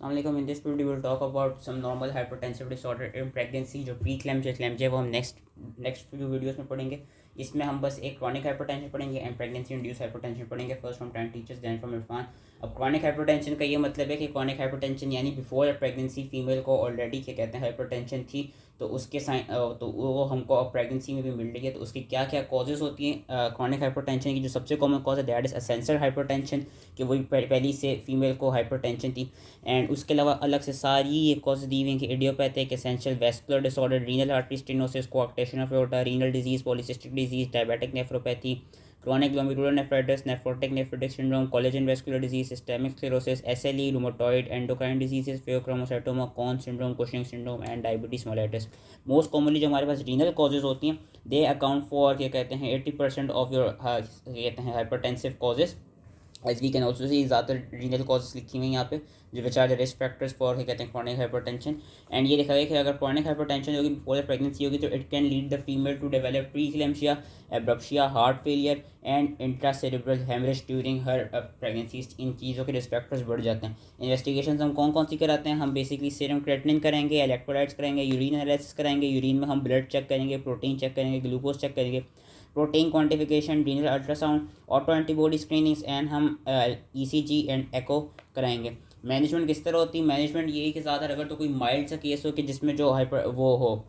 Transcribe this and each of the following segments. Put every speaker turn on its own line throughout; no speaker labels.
Assalamualaikum. In this video, we will talk about some normal hypertensive disorder in pregnancy जो pre क्लैम्जिया वो हम next few videos में पढ़ेंगे। इसमें हम बस एक क्रॉनिक हाइपरटेंशन पढ़ेंगे एंड प्रेगनेंसी इंड्यूस हाइपरटेंशन पढ़ेंगे। First from 10 teachers then from Irfan. अब क्रॉनिक हाइपरटेंशन का ये मतलब है कि क्रॉनिक हाइपरटेंशन यानी बिफोर प्रेगनेंसी फीमेल को ऑलरेडी क्या कहते हैं हाइपरटेंशन थी, तो उसके तो वो हमको अब प्रेगनेंसी में भी मिल रही है। तो उसकी क्या क्या कॉजेज़ होती हैं क्रॉनिक हाइपरटेंशन की। जो सबसे कॉमन कॉज है दैट इज़ असेंशियल हाइपरटेंशन, कि वही पहली से फीमेल को हाइपरटेंशन थी। एंड उसके अलावा अलग से सारी ये कॉज दी हुई हैं कि idiopathic, essential vascular disorder, renal artery stenosis, coarctation of aorta, renal disease, polycystic disease, diabetic nephropathy, chronic glomerular nephritis, nephrotic nephrotic syndrome, collagen vascular disease, systemic sclerosis, SLE, rheumatoid, endocrine diseases, phaeochromocytoma, Conn syndrome, Cushing syndrome and diabetes mellitus. Most commonly जो हमारे पास renal causes होती हैं दे account for क्या कहते हैं 80% of your कहते हैं hypertensive causes. As we can also see ज़्यादातर रीनल कॉजेज लिखी हुई हैं यहाँ पे, जो which are the risk factors for क्या कहते हैं क्रॉनिक हाइपरटेंशन। एंड ये देखा गया कि अगर क्रॉनिक हाइपरटेंशन होगी बिफोर प्रेगनेंसी होगी तो it can lead the female to develop pre eclampsia, abruption, heart failure and intracerebral haemorrhage during her pregnancy. इन चीज़ों के रिस्क फैक्टर्स बढ़ जाते हैं। इन्वेस्टिगेशन हम कौन कौन सी कराते हैं? हम बेसिकली सीरम क्रेटिनिन करेंगे, इलेक्ट्रोलाइट्स करेंगे, यूरिन एनालिसिस कराएंगे, यूरिन में हम ब्लड चेक करेंगे, प्रोटीन चेक करेंगे, ग्लूकोज चेक करेंगे, protein quantification, renal ultrasound, auto antibody screenings and हम ईसीजी एंड एको कराएंगे। मैनेजमेंट किस तरह होती है? मैनेजमेंट यही कि ज़्यादातर अगर तो कोई माइल्ड सा केस हो कि जिसमें जो हाइपर वो हो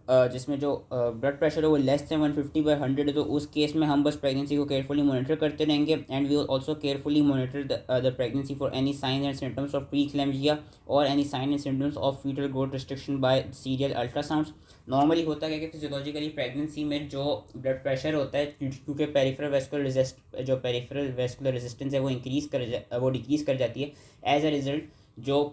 जिसमें जो ब्लड प्रेशर हो वो लेस देन 150/100 है, तो उस केस में हम बस प्रेगनेंसी को केयरफुली मॉनिटर करते रहेंगे। And we also carefully monitor the pregnancy for any sign and symptoms of pre eclampsia और any sign and symptoms of foetal growth restriction by serial ultrasounds. Normally होता है कि फिजियोलॉजिकली प्रेगनेंसी में जो blood pressure होता है क्योंकि peripheral vascular resistance है वो डिक्रीज़ कर जाती है। एज अ रिजल्ट जो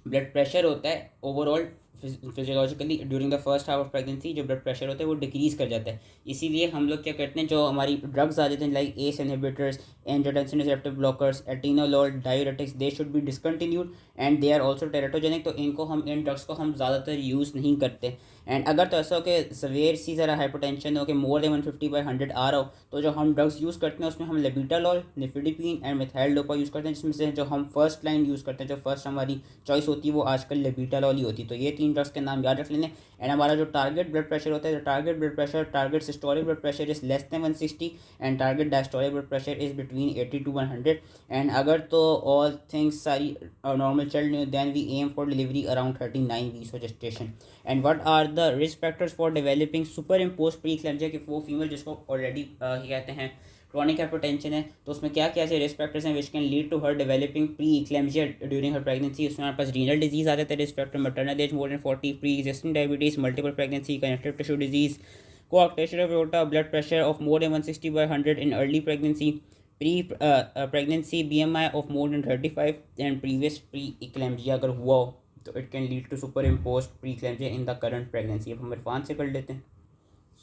ब्लड प्रेशर होता है overall physiologically during the first half of pregnancy जो ब्लड प्रेशर होता है वो डिक्रीज़ कर जाता है। इसीलिए हम लोग क्या करते हैं, जो हमारी ड्रग्स आ जाते हैं like ACE inhibitors, angiotensin receptor blockers, atenolol, diuretics, they should be discontinued and they are also teratogenic. तो इन ड्रग्स को हम ज़्यादातर यूज़ नहीं करते। एंड अगर तो ऐसा हो कि सवेयर सी ज़रा हाइपरटेंशन हो कि मोर देन 150/100 आ रहा हो, तो जो हम ड्रग्स यूज़ करते हैं उसमें हम labetalol, nifedipine and methyl dopa use करते हैं, जिसमें से जो हम फर्स्ट लाइन यूज़ करते हैं, जो फर्स्ट हमारी चॉइस होती है वो आजकल लेबिटालॉल ही होती है। तो ये 3 ड्रग्स के नाम याद रख लेने। एंड हमारा जो टारगेट ब्लड प्रेशर होता है, target systolic blood pressure is less than 160 and target diastolic blood pressure is between 80 to 100। And अगर तो ऑल थिंग्स सारी नॉर्मल चल रही हो then we aim for delivery around 39 weeks of gestation. And what are the risk factors for developing super impose pre eclampsia, कि वो female जिसको already कहते हैं क्रॉनिक हाइपरटेंशन है, तो उसमें क्या क्या ऐसे रिस्क फैक्टर्स हैं which can lead to her developing pre eclampsia during her pregnancy. उसमें हमारे पास रीनल डिजीज आ जाता है risk factor, maternal age more than 40, pre existing diabetes, multiple pregnancy, connective tissue disease, coarctation of aorta, blood pressure of more than 160/100 in early pregnancy, pre pregnancy BMI of more than 35 and previous pre eclampsia अगर हुआ हो तो it can lead to super impose pre eclampsia in the current pregnancy. अब हम इरफान से कर लेते हैं।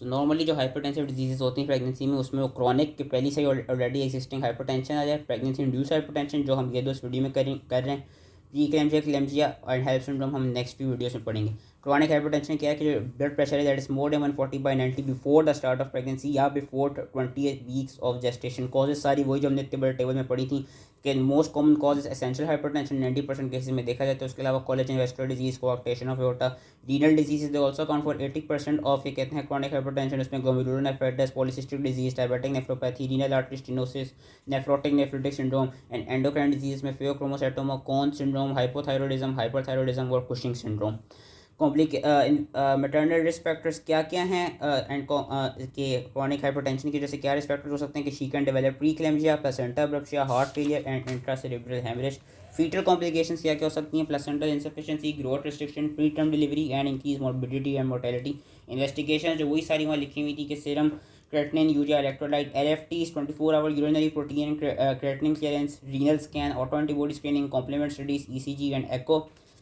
सो नॉर्मली जो हाइपरटेंसिव डिजीज़ होती हैं प्रेगनेंसी में, उसमें वो क्रॉनिक के पहले से ही ऑलरेडी एग्जिस्टिंग हाइपरटेंशन आ जाए, प्रेगनेंसी इंड्यूस हाइपरटेंशन जो हम ये दो इस वीडियो में कर रहे हैं, pre eclampsia, eclampsia and HELLP syndrome हम नेक्स्ट फ्यू वीडियोस में पढ़ेंगे। क्रॉनिक हाइपरटेंशन क्या है कि जो ब्लड प्रेशर है that is more than 140/90 before the start of pregnancy या before 28 weeks of gestation. Causes सारी वही जो हमने इतने बड़े टेबल में पढ़ी थी कि most common cause is essential hypertension 90% cases में देखा जाता है। उसके अलावा collagen vascular disease, coarctation of aorta, renal disease they also account for 80% of ये कहते हैं क्रॉनिक हाइपरटेंशन। उसमें glomerular nephritis, polycystic disease, diabetic nephropathy, renal artery stenosis, nephrotic nephrotic syndrome and endocrine disease में फेयोक्रोमोसाइटोमा, कॉन सिंड्रोम, हाइपोथायरॉयडिज्म, हाइपरथायरॉयडिज्म और Cushing syndrome. Maternal risk factors क्या क्या हैं and के क्रॉनिक हाइपरटेंशन की जैसे क्या रिस्क फैक्टर्स हो सकते हैं कि she can develop pre eclampsia, placenta abruption, heart failure and intracerebral haemorrhage. Foetal complications क्या क्या हो सकती हैं? Placental insufficiency, growth restriction, pre term delivery and increase morbidity and mortality. Investigation जो वही सारी वहाँ लिखी हुई थी कि serum creatinine, urea electrolyte, LFTs, 24-hour urinary protein creatinine clearance, renal scan, auto antibody screening, complement studies, ECG and echo.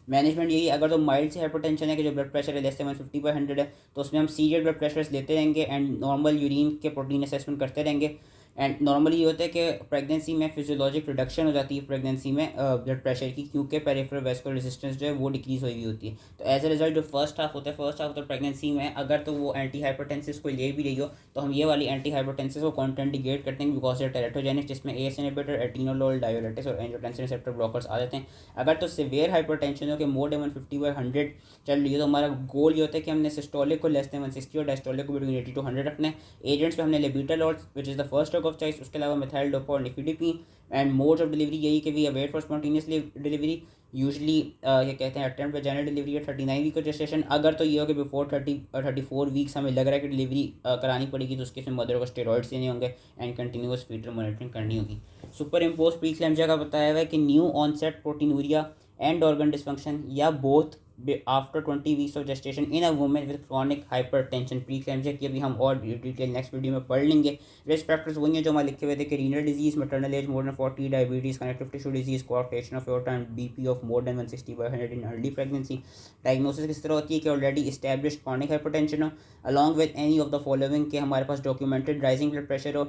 Management यही, अगर तो माइल्ड से हाइपरटेंशन है कि जो ब्लड प्रेशर है लेस देन 150/100 है, तो उसमें हम सीरियल ब्लड प्रेशर्स लेते रहेंगे एंड नॉर्मल यूरिन के प्रोटीन असेसमेंट करते रहेंगे। एंड नॉर्मली ये होता है कि प्रेगनेंसी में फिजियोलॉजिक रिडक्शन हो जाती है प्रेगनेंसी में ब्लड प्रेशर की, क्योंकि पेरिफेरल वैस्कुलर रेजिस्टेंस जो है वो डिक्रीज हुई होती है। तो एज ए रिजल्ट जो फर्स्ट हाफ होता है, फर्स्ट हाफ होता है प्रेगनेंसी में, अगर तो वो एंटी हाइपरटेंसिस को ले भी रही हो तो हम ये वाली एंटी हाइपरटेंसिस को कॉन्ट्राइंडिकेट करते हैं बिकॉज ये टेरेटोजेनिक, जिसमें एस इनहिबिटर, एटिनोलोल, डायोरेटिक्स और एंजियोटेंसिन रिसेप्टर ब्लॉकर्स आ जाते हैं। अगर तो सिवियर हाइपरटेंशन हो कि मोर देन 150/100 चल रही है, तो हमारा गोल ये होता है कि हमने सिस्टोलिक को लेस देन 160 और डायस्टोलिक को बिटवीन 80 to 100 रखना है। एजेंट्स में हमने labetalol which is the first drug of choice, उसके अलावा मिथाइल डोपा और nifedipine. And modes of delivery यही कि we await for spontaneously delivery, usually ये कहते हैं अटेम्प्ट वेजाइनल डिलीवरी या 39 वीक का जेस्टेशन। अगर तो ये हो कि बिफोर 34 वीक्स हमें लग रहा है कि डिलीवरी करानी पड़ेगी, तो उसके इसमें मदर को स्टेरॉइड्स देने होंगे एंड कंटिन्यूस फीटल मॉनिटरिंग करनी होगी। सुपर इम्पोज प्रीक्लैम्सिया का बताया हुआ है कि new onset proteinuria and organ dysfunction या both after 20 weeks of gestation in a women with chronic hypertension. Preeclampsia की अभी हम और डिटेल नेक्स्ट वीडियो में पढ़ लेंगे। रिस्क फैक्टर्स वही हैं जो हमारे लिखे हुए थे कि renal disease, maternal age more than 40, diabetes, connective tissue disease, coagulation of aorta and BP of more than 160/100 in early pregnancy. Diagnosis किस तरह होती है कि ऑलरेडी इस्टेब्लिश्ड क्रॉनिक हाइपरटेंशन हो along with any of the following, के हमारे पास documented rising blood pressure हो,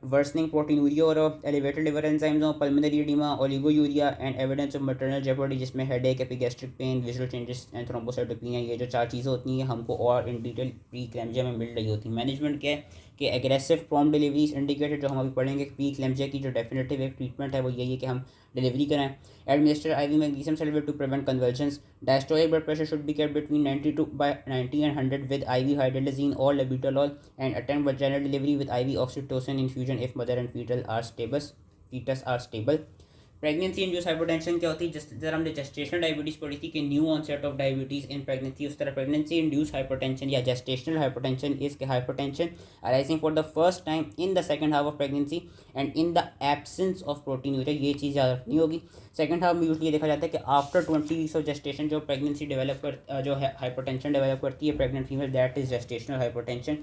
वर्सनिंग प्रोटीनूरिया और एलिवेटेड लिवर एंजाइम्स हो, pulmonary oedema, oliguria and evidence of maternal jeopardy, जिसमें headache, epigastric pain, visual changes and thrombocytopenia. ये जो 4 चीज़ें होती हैं हमको और इन डिटेल प्रीक्लैम्सिया में मिल रही होती हैं। मैनेजमेंट क्या है कि एग्रेसिव प्रॉम्प्ट डिलीवरीज इंडिकेटेड, जो हम अभी पढ़ेंगे। प्रीक्लैम्सिया की जो डेफिनेटिव एक ट्रीटमेंट है वो यही है कि हम डिलीवरी कराएं। Administer IV magnesium sulphate to prevent convulsions. Diastolic blood pressure should be kept between 90 and 100 with IV hydrolizine or labetalol and attempt vaginal delivery with IV oxytocin infusion if mother and fetus are stable. Pregnancy induce hypertension क्या होती है? जिस तरह हमने gestational diabetes पढ़ी थी कि new onset of diabetes in pregnancy, उस तरह प्रेगनेंसी इंड्यूस हाइपरटेंशन या gestational hypertension is hypertension arising for the first time in the second half of pregnancy and in the absence of proteinuria. ये चीज़ याद रखनी होगी। सेकंड हाफ में usually देखा जाता है कि आफ्टर 20 वीक्स ऑफ जेस्टेशन जो प्रेगनेंसी जो है हाइपरटेंशन डेवलप करती है pregnant female, that is gestational hypertension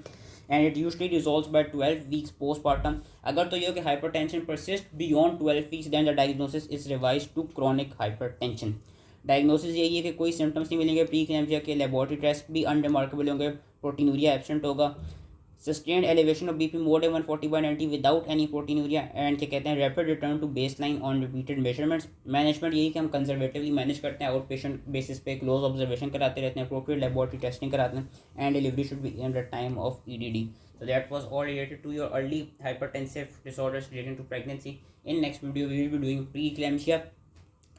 and it usually resolves by 12 weeks postpartum. अगर तो ये हो कि hypertension persist beyond 12 weeks then the diagnosis is revised to chronic hypertension. Diagnosis यही है कि कोई सिम्टम्स नहीं मिलेंगे प्रीक्लैम्सिया के, लेबोरेटरी टेस्ट भी अनरिमार्केबल होंगे, प्रोटीनूरिया एब्सेंट होगा, sustained elevation of BP more than 140/90 without any proteinuria and क्या कहते हैं rapid return to baseline on repeated measurements. Management यही कि हम कंजर्वेटिवली मैनेज करते हैं, आउट पेशेंट बेसिस पे क्लोज ऑब्जर्वेशन कराते रहते हैं, अप्रोप्रिएट लेबोरेटरी टेस्टिंग कराते हैं and delivery should be in the time of EDD. So that was all related to your early hypertensive disorders relating to pregnancy. In next video we will be doing preeclampsia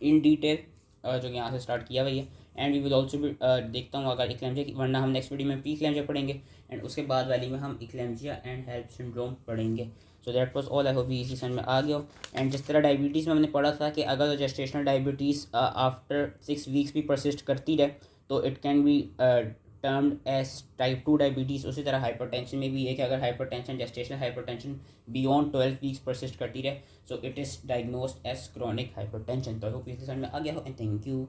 in detail, जो कि यहाँ से start किया हुआ है and we will also भी देखता हूँ अगर इक्लैम्सिया, वरना हम नेक्स्ट वीडियो में प्रीक्लैम्सिया पढ़ेंगे एंड उसके बाद वाली में हम इक्लैम्सिया एंड हेल्प सिंड्रोम पढ़ेंगे। So that was all. I hope इसी समझ में आ गया हो। एंड जिस तरह डायबिटीज़ में हमने पढ़ा था कि अगर तो जेस्टेशनल डायबिटीज़ आफ्टर 6 वीक्स भी परसिस्ट करती रहे तो it can be termed as type 2 diabetes, उसी तरह हाइपरटेंशन में भी है कि अगर hypertension gestational hypertension beyond 12 weeks persist करती रहे so it is diagnosed as chronic hypertension. तो आई होप इसी समझ में आ गया हो एंड थैंक यू।